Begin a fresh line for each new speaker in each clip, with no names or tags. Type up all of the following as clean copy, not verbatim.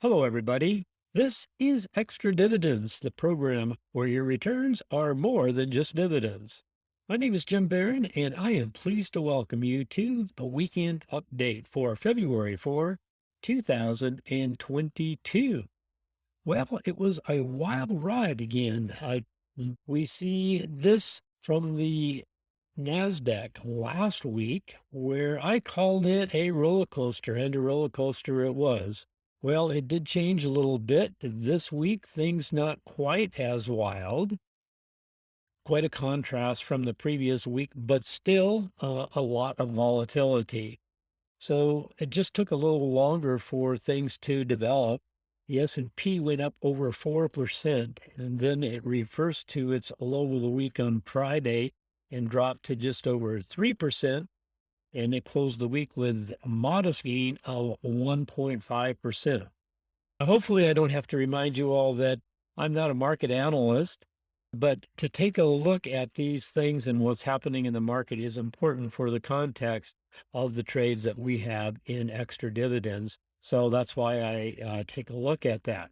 Hello, everybody. This is Extra Dividends, the program where your returns are more than just dividends. My name is Jim Barron, and I am pleased to welcome you to the weekend update for February 4, 2022. Well, it was a wild ride again. We see this from the NASDAQ last week, where I called it a roller coaster, and a roller coaster it was. Well, it did change a little bit. This week, things not quite as wild, quite a contrast from the previous week, but still a lot of volatility. So it just took a little longer for things to develop. The S&P went up over 4%, and then it reversed to its low of the week on Friday and dropped to just over 3%. And it closed the week with a modest gain of 1.5%. Hopefully, I don't have to remind you all that I'm not a market analyst, but to take a look at these things and what's happening in the market is important for the context of the trades that we have in extra dividends. So that's why I take a look at that.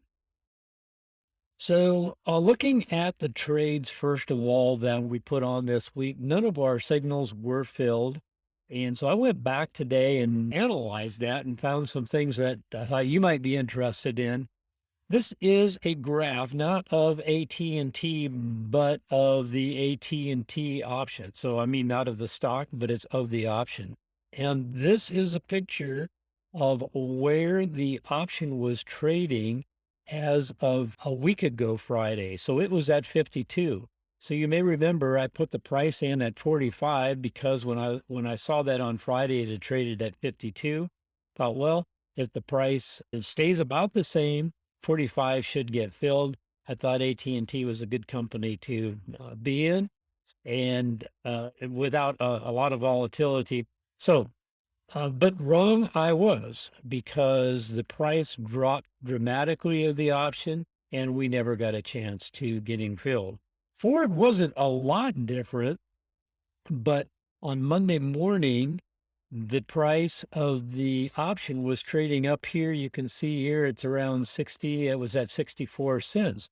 So, looking at the trades, first of all, that we put on this week, none of our signals were filled. And so I went back today and analyzed that and found some things that I thought you might be interested in. This is a graph not of AT&T, but of the AT&T option. So, I mean, not of the stock, but it's of the option. And this is a picture of where the option was trading as of a week ago Friday. So it was at 52. So you may remember I put the price in at 45 because when I saw that on Friday, it had traded at 52. Thought, well, if the price stays about the same, 45 should get filled. I thought AT&T was a good company to be in, and without a lot of volatility. So, but wrong I was, because the price dropped dramatically of the option, and we never got a chance to getting filled. Ford wasn't a lot different, but on Monday morning, the price of the option was trading up here. You can see here it's around 60. It was at 64 cents.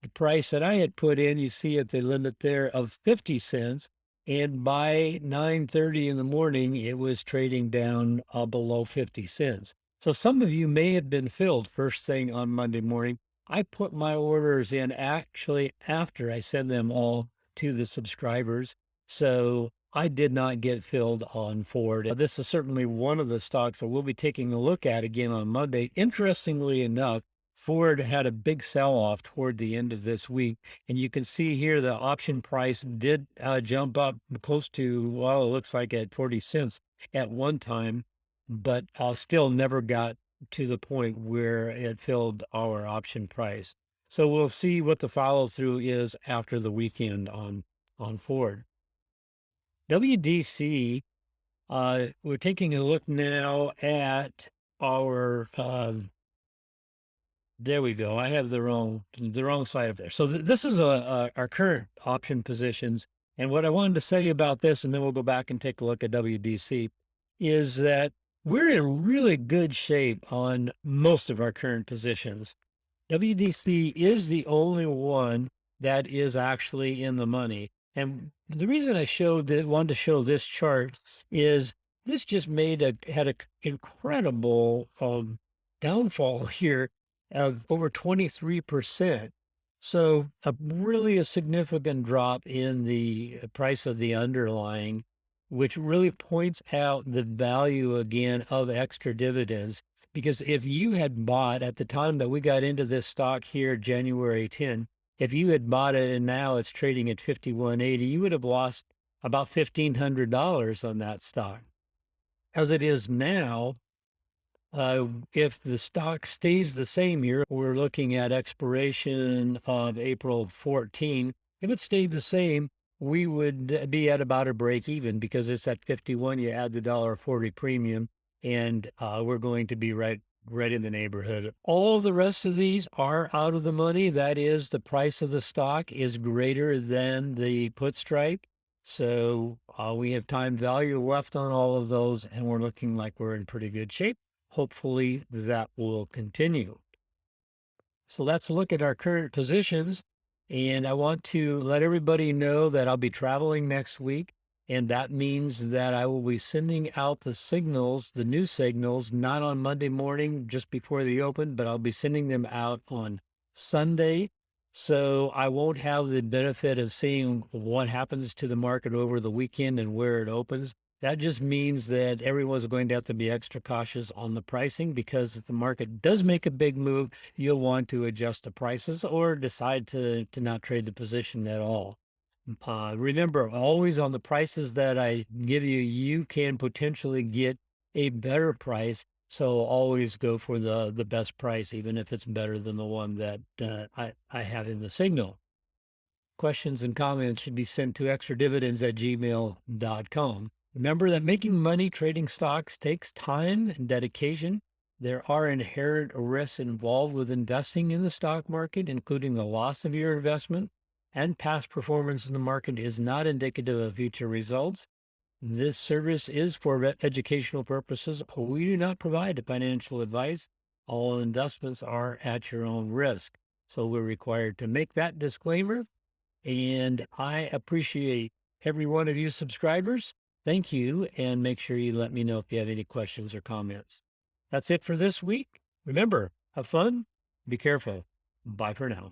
The price that I had put in, you see at the limit there of 50 cents. And by 9:30 in the morning, it was trading down below 50 cents. So some of you may have been filled first thing on Monday morning. I put my orders in actually after I send them all to the subscribers. So I did not get filled on Ford. This is certainly one of the stocks that we'll be taking a look at again on Monday. Interestingly enough, Ford had a big sell-off toward the end of this week, and you can see here the option price did jump up close to, well, it looks like at 40 cents at one time, but still never got to the point where it filled our option price. So we'll see what the follow-through is after the weekend on Ford. WDC, we're taking a look now at our there we go. I have the wrong side of there. So this is our current option positions. And what I wanted to say about this, and then we'll go back and take a look at WDC, is that we're in really good shape on most of our current positions. WDC is the only one that is actually in the money. And the reason wanted to show this chart is this just had an incredible downfall here of over 23%. So really a significant drop in the price of the underlying, which really points out the value again of extra dividends. Because if you had bought at the time that we got into this stock here, January 10, if you had bought it and now it's trading at 51.80, you would have lost about $1,500 on that stock. As it is now, if the stock stays the same year, we're looking at expiration of April 14. If it stayed the same, we would be at about a break even because it's at 51. You add the $1.40 premium, and we're going to be right in the neighborhood. All the rest of these are out of the money. That is, the price of the stock is greater than the put strike. So we have time value left on all of those, and we're looking like we're in pretty good shape. Hopefully that will continue. So let's look at our current positions. And I want to let everybody know that I'll be traveling next week. And that means that I will be sending out the signals, the new signals, not on Monday morning just before the open, but I'll be sending them out on Sunday. So I won't have the benefit of seeing what happens to the market over the weekend and where it opens. That just means that everyone's going to have to be extra cautious on the pricing, because if the market does make a big move, you'll want to adjust the prices or decide to not trade the position at all. Remember, always on the prices that I give you, you can potentially get a better price. So always go for the best price, even if it's better than the one that I have in the signal. Questions and comments should be sent to extradividends@gmail.com. Remember that making money trading stocks takes time and dedication. There are inherent risks involved with investing in the stock market, including the loss of your investment, and past performance in the market is not indicative of future results. This service is for educational purposes. We do not provide financial advice. All investments are at your own risk. So we're required to make that disclaimer. And I appreciate every one of you subscribers. Thank you. And make sure you let me know if you have any questions or comments. That's it for this week. Remember, have fun, be careful. Bye for now.